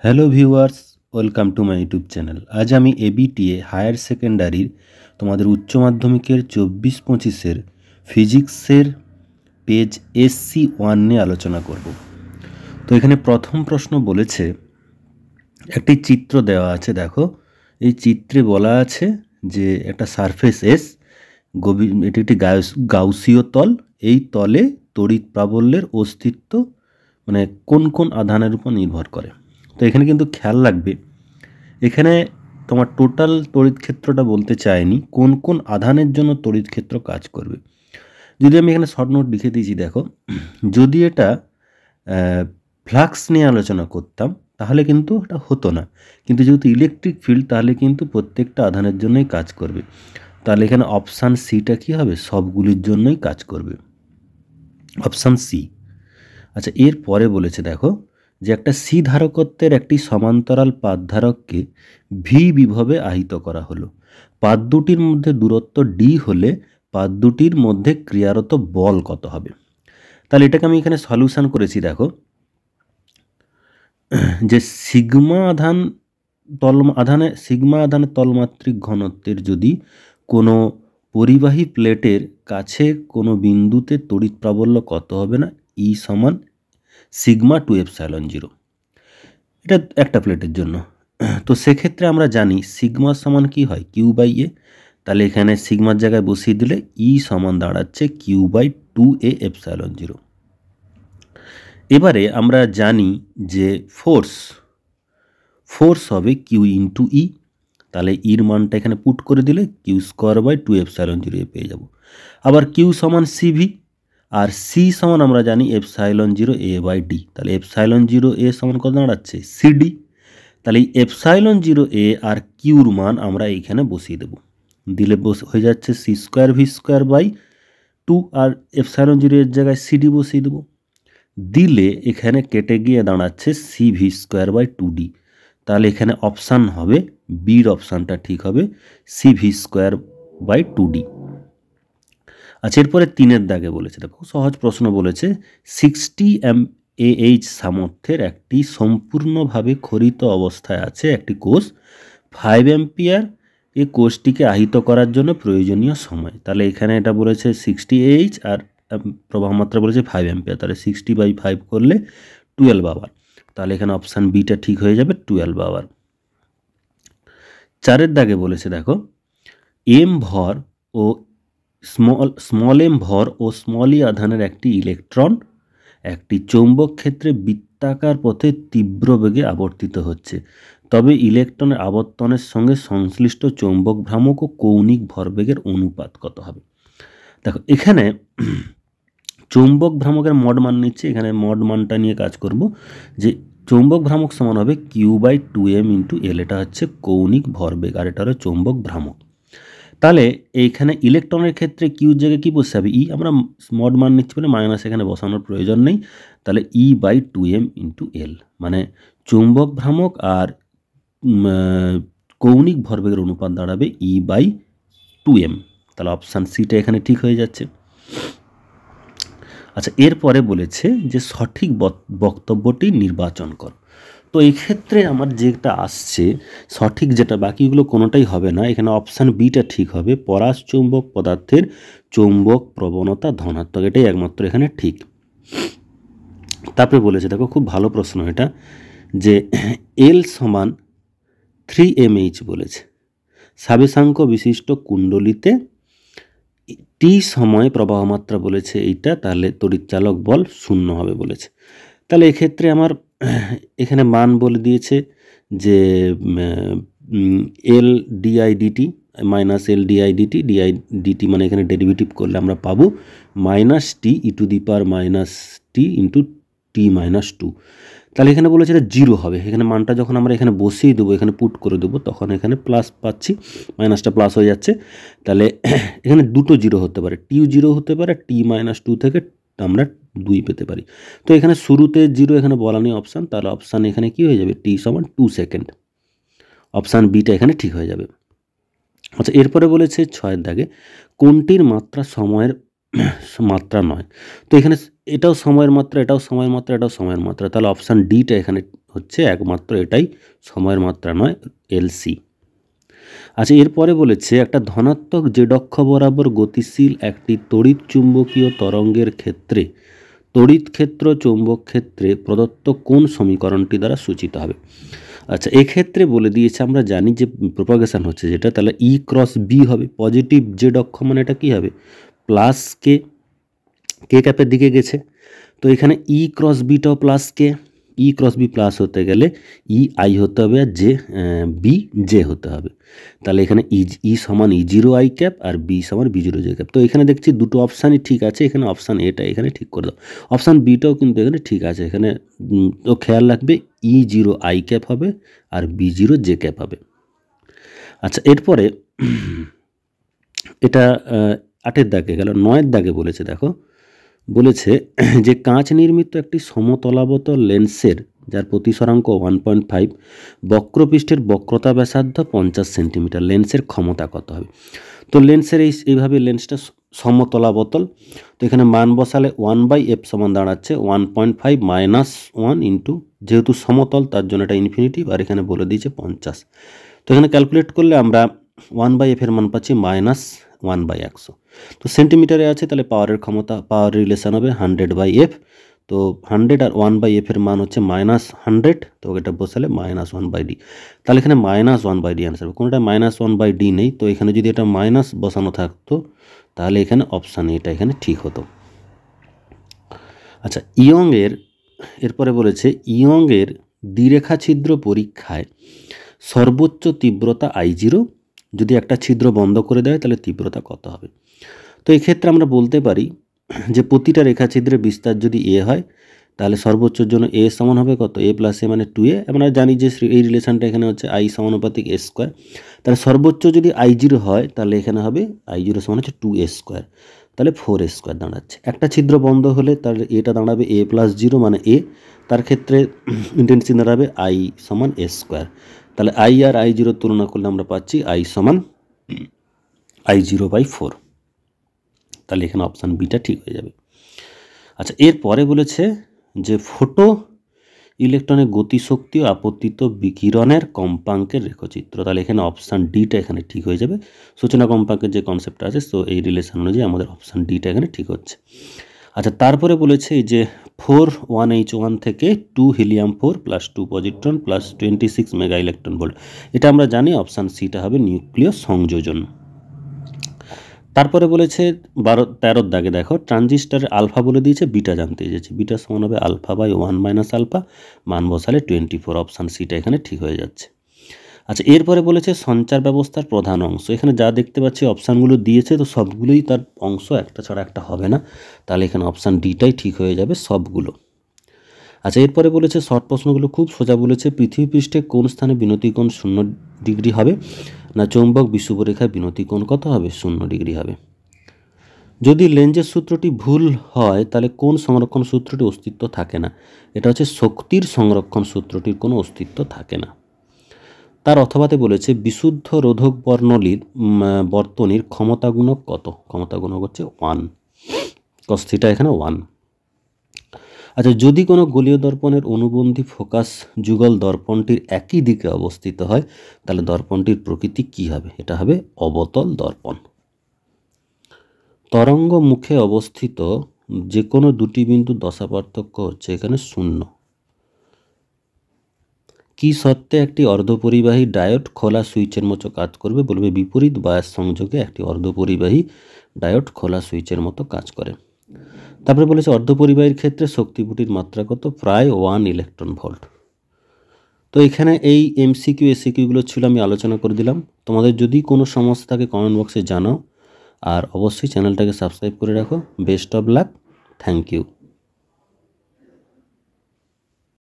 Hello viewers, welcome to my YouTube channel. আজ আমি ABTA higher সেকেন্ডারির তোমাদের উচ্চ মাধ্যমিকের 24-25-এর ফিজিক্সের পেজ SC1 নিয়ে আলোচনা করব। তো এখানে প্রথম প্রশ্ন বলেছে, একটি চিত্র দেওয়া আছে। দেখো, এই চিত্রে বলা আছে যে একটা সারফেস এস, এটি একটি গাউসীয় তল। এই তলে তড়িৎ প্রাবল্যের অস্তিত্ব মানে কোন কোন আধানের উপর নির্ভর করে। তো এখানে কিন্তু খেয়াল রাখবে, এখানে তোমার টোটাল তড়িৎ ক্ষেত্রটা বলতে চায়নি, কোন কোন আধানের জন্য তড়িৎ ক্ষেত্র কাজ করবে। যদি আমি এখানে শর্ট নোট লিখে দিয়েছি, দেখো, যদি এটা ফ্লাক্স নিয়ে আলোচনা করতাম তাহলে কিন্তু এটা হতো না, কিন্তু যেহেতু ইলেকট্রিক ফিল্ড তাহলে কিন্তু প্রত্যেকটা আধানের জন্যই কাজ করবে। তাহলে এখানে অপশান সিটা কী হবে, সবগুলির জন্যই কাজ করবে, অপশান সি। আচ্ছা, এর পরে বলেছে দেখো যে একটা সি ধারকত্বের একটি সমান্তরাল পাত ধারককে ভি বিভবে আহিত করা হলো। পাত দুটির মধ্যে দূরত্ব ডি হলে পাত দুটির মধ্যে ক্রিয়ারত বল কত হবে। তাহলে এটাকে আমি এখানে সলিউশন করেছি। দেখো যে সিগমা আধানের তলমাত্রিক ঘনত্বের যদি কোনো পরিবাহী প্লেটের কাছে কোনো বিন্দুতে তড়িৎ প্রাবল্য কত হবে না, ই সমান সিগমা 2ε0। এটা একটা প্লেটের জন্য। তো সেক্ষেত্রে আমরা জানি সিগমা সমান কি হয়, কিউ/এ। তাহলে এখানে সিগমার জায়গায় বসিয়ে দিলে ই সমান দাঁড়াচ্ছে Q/2A ε0। এবারে আমরা জানি যে ফোর্স হবে Q/E। তাহলে ইর মানটা এখানে পুট করে দিলে Q²/2ε0 পেয়ে যাব। আবার কিউ সমান সিভি, আর সি সমান আমরা জানি ε0A/d। তাহলে ε0A সমান কত দাঁড়াচ্ছে, সিডি। তাহলে এই ε0A আর কিউর মান আমরা এইখানে বসিয়ে দেব, দিলে হয়ে যাচ্ছে c²v²/2, আর ε0 এর জায়গায় সিডি বসিয়ে দেবো, দিলে এখানে কেটে গিয়ে দাঁড়াচ্ছে cv²/2d। তাহলে এখানে অপশান হবে বির অপশানটা ঠিক হবে, cv²/2d। আচ্ছা, এরপরে 3-এর দাগে বলেছে, দেখো সহজ প্রশ্ন বলেছে, 60 mAh সামর্থ্যের একটি সম্পূর্ণভাবে খরিত অবস্থায় আছে একটি কোষ, 5 অ্যাম্পিয়ার এই কোষটিকে আহিত করার জন্য প্রয়োজনীয় সময়। তাহলে এখানে এটা বলেছে 60 Ah আর প্রবাহ মাত্রা বলেছে 5 অ্যাম্পিয়ার। তাহলে 60/5 করলে 12 আওয়ার। তাহলে এখানে অপশান বিটা ঠিক হয়ে যাবে, 12 আওয়ার। 4-এর দাগে বলেছে, দেখো এম ভর ও স্মল এম ভর ও স্মল ই আধানের একটি ইলেকট্রন একটি চৌম্বক ক্ষেত্রে বৃত্তাকার পথে তীব্র বেগে আবর্তিত হচ্ছে, তবে ইলেকট্রনের আবর্তনের সঙ্গে সংশ্লিষ্ট চৌম্বক ভ্রামক ও কৌণিক ভরবেগের অনুপাত কত হবে। দেখো এখানে চৌম্বক ভ্রামকের মড মান নিচ্ছে, এখানে মড মানটা নিয়ে কাজ করব, যে চৌম্বক ভ্রামক সমান হবে Q/2m × L। এটা হচ্ছে কৌণিক ভরবেগ আর এটা হলো চৌম্বক ভ্রামক। তাহলে এইখানে ইলেকট্রনের ক্ষেত্রে কিউর জায়গায় কী বসে হবে, ই। আমরা মড মান নিচ্ছি বলে মাইনাস এখানে বসানোর প্রয়োজন নেই। তাহলে E/2m × L মানে চৌম্বক ভ্রামক আর কৌণিক ভরবেগের অনুপাত দাঁড়াবে E/2m। তাহলে অপশান সিটা এখানে ঠিক হয়ে যাচ্ছে। আচ্ছা, এরপরে বলেছে যে সঠিক বক্তব্যটি নির্বাচন কর। তো এই ক্ষেত্রে আমার যেটা আসছে সঠিক, যেটা বাকিগুলো কোনোটাই হবে না, এখানে অপশান বিটা ঠিক হবে, পরাশ চৌম্বক পদার্থের চৌম্বক প্রবণতা ধনাত্মক, এটাই একমাত্র এখানে ঠিক। তারপরে বলেছে, দেখো খুব ভালো প্রশ্ন এটা, যে এল সমান 3mH বলেছে, সাবেশাঙ্ক বিশিষ্ট কুণ্ডলিতে টি সময় প্রবাহ মাত্রা বলেছে এইটা, তাহলে তড়িৎচালক বল 0 হবে বলেছে। তাহলে এক্ষেত্রে আমার এখানে মান বলে দিয়েছে যে LdIdt -LdIdt, dIdt মানে এখানে ডেরিভেটিভ করলে আমরা পাবো -t e⁻t × t-2। তাহলে এখানে বলেছে এটা 0 হবে। এখানে মানটা যখন আমরা এখানে বসিয়ে দেবো, এখানে পুট করে দেবো, তখন এখানে প্লাস পাচ্ছি, মাইনাসটা প্লাস হয়ে যাচ্ছে। তাহলে এখানে দুটো 0 হতে পারে, টিও 0 হতে পারে, t-2 থেকে আমরা 2 পেতে পারি। তো এখানে শুরুতে 0 এখানে বলা নেই অপশান, তাহলে অপশান এখানে কি হয়ে যাবে, t = 2 সেকেন্ড। অপশান বিটা এখানে ঠিক হয়ে যাবে। আচ্ছা, এরপরে বলেছে 6-এর দাগে কোনটির মাত্রা সময়ের মাত্রা নয়। তো এখানে এটাও সময়ের মাত্রা, এটাও সময়ের মাত্রা, এটাও সময়ের মাত্রা, তাহলে অপশান ডিটা এখানে হচ্ছে একমাত্র এটাই, সময়ের মাত্রা নয়, এলসি। আচ্ছা, এরপরে বলেছে একটা ধনাত্মক জেড অক্ষ বরাবর গতিশীল একটি তড়িৎ চুম্বকীয় তরঙ্গের ক্ষেত্রে তড়িৎ ক্ষেত্র চৌম্বক ক্ষেত্রে প্রদত্ত কোন সমীকরণটি দ্বারা সূচিত হবে। আচ্ছা, এক্ষেত্রে বলে দিয়েছে, আমরা জানি যে প্রপাগেশন হচ্ছে যেটা, তাহলে ই ক্রস বি হবে। পজিটিভ জেড অক্ষ মানে এটা কী হবে, প্লাস কে, কে ক্যাপের দিকে গেছে। তো এখানে ই ক্রস বিটাও প্লাস কে, ই ক্রস বি প্লাস হতে গেলে ই আই হতে হবে আর জে বি জে হতে হবে। তাহলে এখানে ই সমান ই জিরো আই ক্যাপ আর বি সমান বি জিরো জে ক্যাপ। তো এখানে দেখছি দুটো অপশানই ঠিক আছে, এখানে অপশান এটা এখানে ঠিক করে দাও, অপশান বিটাও কিন্তু এখানে ঠিক আছে। এখানে তো খেয়াল রাখবে ই জিরো আই ক্যাপ হবে আর বি জিরো জে ক্যাপ হবে। আচ্ছা, এরপরে এটা 8-এর দাগে গেল। 9-এর দাগে বলেছে, দেখো বলেছে যে কাঁচ নির্মিত একটি সমতলাবতল লেন্সের যার প্রতিসরাঙ্ক 1.5, বক্রপৃষ্ঠের বক্রতা ব্যাসার্ধ 50 সেন্টিমিটার, লেন্সের ক্ষমতা কত হবে। তো লেন্সের এইভাবে লেন্সটা সমতলাবতল, তো এখানে মান বসালে 1/f সমান দাঁড়াচ্ছে 1.5 - 1 ইন্টু, যেহেতু সমতল তার জন্য এটা ইনফিনিটিভ, আর এখানে বলে দিয়েছে 50। তো এখানে ক্যালকুলেট করলে আমরা 1/f এর মান পাচ্ছি -1/100। তো সেন্টিমিটারে আছে, তাহলে পাওয়ারের ক্ষমতা, পাওয়ার রিলেশন হবে 100/f। তো 100 আর 1/f এর মান হচ্ছে -100, তো এটা বসালে -1/d। তাহলে এখানে -1/d আনসার হবে, কোনোটা -1/d নেই, তো এখানে যদি এটা মাইনাস বসানো থাকতো তাহলে এখানে অপশান এটা এখানে ঠিক হতো। আচ্ছা, এরপরে বলেছে ইয়ংয়ের দ্বিরেখা ছিদ্র পরীক্ষায় সর্বোচ্চ তীব্রতা I0, যদি একটা ছিদ্র বন্ধ করে দেয় তাহলে তীব্রতা কত হবে। তো এক্ষেত্রে আমরা বলতে পারি যে প্রতিটা রেখা ছিদ্রের বিস্তার যদি এ হয় তাহলে সর্বোচ্চর জন্য এ সমান হবে কত, এ প্লাস এ মানে 2a। আমরা জানি যে এই রিলেশনটা এখানে হচ্ছে আই সমানুপাতিক এ স্কোয়ার। তাহলে সর্বোচ্চ যদি I0 হয় তাহলে এখানে হবে I0 সমান হচ্ছে 2a স্কোয়ার, তাহলে 4a স্কোয়ার দাঁড়াচ্ছে। একটা ছিদ্র বন্ধ হলে তাহলে এটা দাঁড়াবে a প্লাস 0 মানে a, তার ক্ষেত্রে ইন্টেন্সিটি দাঁড়াবে I সমান a স্কোয়ার। তাহলে I আর I0 তুলনা করলে আমরা পাচ্ছি I সমান I0/4। তাহলে এখানে অপশান বিটা ঠিক হয়ে যাবে। আচ্ছা, এরপরে বলেছে যে ফোটো ইলেকট্রনের গতিশক্তি ও আপতিত বিকিরণের কম্পাঙ্কের রেখচিত্র, তাহলে এখানে অপশান ডিটা এখানে ঠিক হয়ে যাবে। সূচনা কম্পাঙ্কের যে কনসেপ্টটা আছে, তো এই রিলেশন অনুযায়ী আমাদের অপশান ডিটা এখানে ঠিক হচ্ছে। আচ্ছা, তারপরে বলেছে এই যে 4 1H1 থেকে 2 He4 plus 2 positron plus 26 mega electron volt, এটা আমরা জানি অপশান সিটা হবে নিউক্লিয় সংযোজন। তারপরে বলেছে 13-র দাগে দেখো ট্রানজিস্টারের আলফা বলে দিয়েছে, বিটা জানতে চেয়েছে, বিটা সমান হবে α/1 - আলফা, মান বসালে 24, অপশান সিটা এখানে ঠিক হয়ে যাচ্ছে। আচ্ছা, এরপরে বলেছে সঞ্চার ব্যবস্থার প্রধান অংশ, এখানে যা দেখতে পাচ্ছি অপশানগুলো দিয়েছে, তো সবগুলোই তার অংশ, একটা ছাড়া একটা হবে না, তাহলে এখানে অপশান ডিটাই ঠিক হয়ে যাবে সবগুলো। আচ্ছা, এরপরে বলেছে শর্ট প্রশ্নগুলো খুব সোজা বলেছে, পৃথিবী পৃষ্ঠে কোন স্থানে বিনতিকোণ 0 ডিগ্রি হবে, না চৌম্বক বিষুবরেখায় বিনতিকোণ কত হবে, 0 ডিগ্রি হবে। যদি লেঞ্জের সূত্রটি ভুল হয় তাহলে কোন সংরক্ষণ সূত্রটির অস্তিত্ব থাকে না, এটা হচ্ছে শক্তির সংরক্ষণ সূত্রটির কোনো অস্তিত্ব থাকে না। তার অথবাতে বলেছে বিশুদ্ধ রোধক বর্তনীর ক্ষমতা গুণক কত, ক্ষমতা গুণক হচ্ছে 1, cos θ এখানে 1। আচ্ছা, যদি কোনো গোলীয় দর্পণের অনুবন্ধী ফোকাস যুগল দর্পণটির একই দিকে অবস্থিত হয় তাহলে দর্পণটির প্রকৃতি কি হবে, এটা হবে অবতল দর্পণ। তরঙ্গ মুখে অবস্থিত যে কোনো দুটি বিন্দু দশা পার্থক্য হচ্ছে এখানে 0। কি সত্ত্বে একটি অর্ধপরিবাহী ডায়োড খোলা সুইচের মতো কাজ করবে, বলবে বিপরীত বায়াস সংযোগে একটি অর্ধপরিবাহী ডায়োড খোলা সুইচের মতো কাজ করে। তারপরে বলেছে অর্ধপরিবাহীর ক্ষেত্রে শক্তিপুটির মাত্রা কত, প্রায় 1 ইলেকট্রন ভোল্ট। তো এখানে এই এমসিকিউ এসিকিউগুলো ছিল, আমি আলোচনা করে দিলাম। তোমাদের যদি কোনো সমস্যা থাকে কমেন্ট বক্সে জানাও, আর অবশ্যই চ্যানেলটাকে সাবস্ক্রাইব করে রাখো। Best of luck, thank you.